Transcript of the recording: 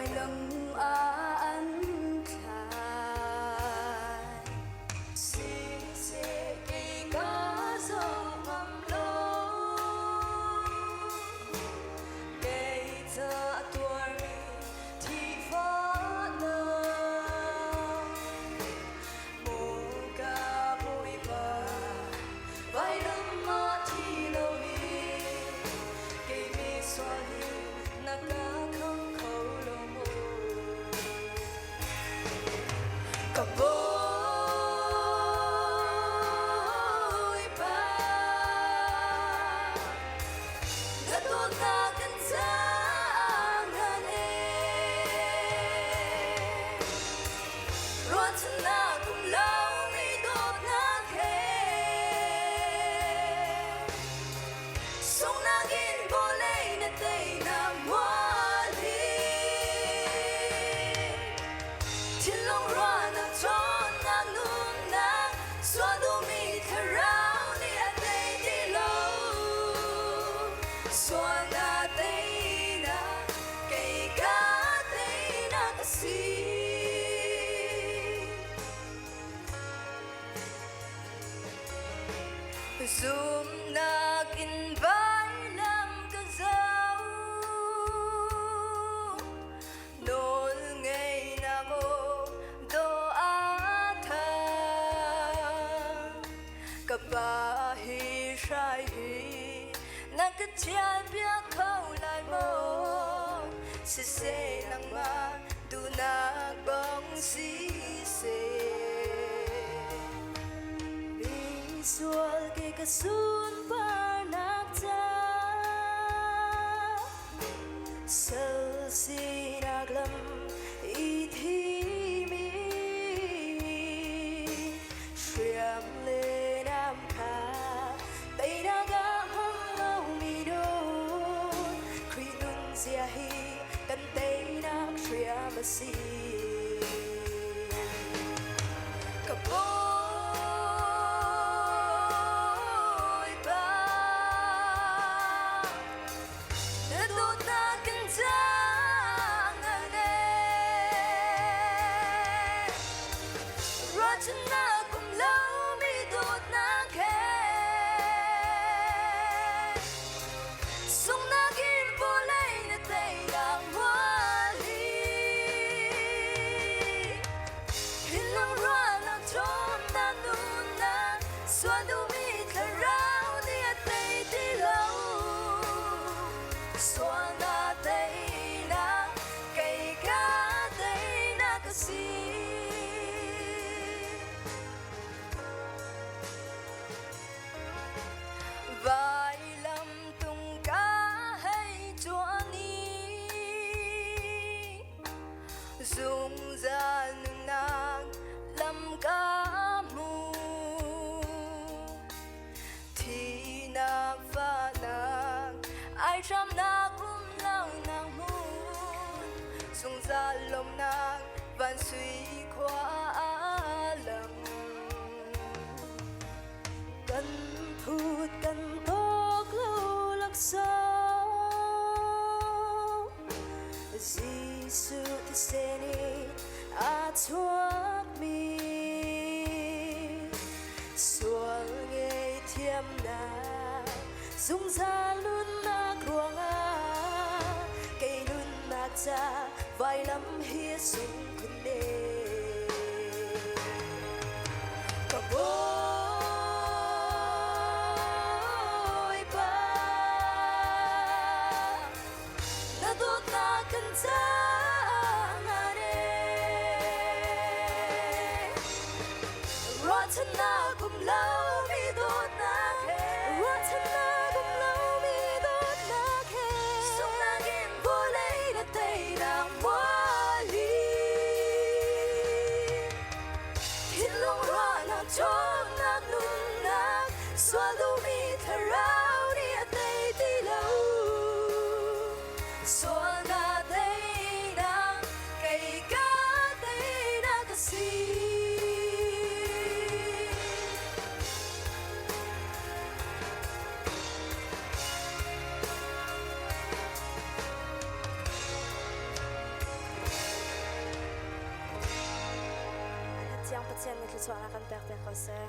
vài lòng anh trai xì xì kỳ cá dâu ngầm lâu cây thơ tuổi thì phá nơ mồ ca bụi bà vài lòng mà thì lâu đi cây mi xoa đi na ca không khâu lâu mồ cả bôi ba đã tốt ta cần sang ngàn em rồi chân na cùng lâu mi tốt na khe sông na gin vô lệ na tây na mua đi thiên long ra na tròn na nung na xóa đu mi thà rau ni a tây đi lâu xóa na tây na cây cá tây na cá si zoom na kin vai lam ka zau nol ngei na mo do a tha ka ba hi shai hi na ka chia bia khâu lai mo se nang ma du na bong si se visual ke kasun parnak ta sel si naglam i thi mi shriam le nam kha tây na ga hong ngau mi do kri nun sia hi kan tây na shriam si ka chân na cùng lâu mi đốt na khe sông na gin vô lệ na tây đang hoa ly hin long ra na trốn na nun na xóa đu mi thà rau đi a tây đi lâu xóa na tây na cây cá tây na cá si vài lâm tung cá hay chúa ni dùng ra nương nàng làm cá mù thì nàng và nàng ai trăm nàng cũng lâu nàng muốn dùng ra lòng nàng van suy qua lòng cần phút cần tóc lâu lạc sao Giêsu thì sẽ đi thoát mi xuống ngày thiêm na dung ra luôn na kruang a cây nun na cha vài lắm hiết sung kun đê cả chân na cùng lâu mi đốt na khe chân na cùng lâu mi đốt na khe sông na gin vô lệ na tây đang hoa ly thiên long ra na trốn na nung na xóa đu mi thà rau đi a tây đi lâu xóa na tây na cây cá tây na cá si chọn là căn bẹc bẹc có xe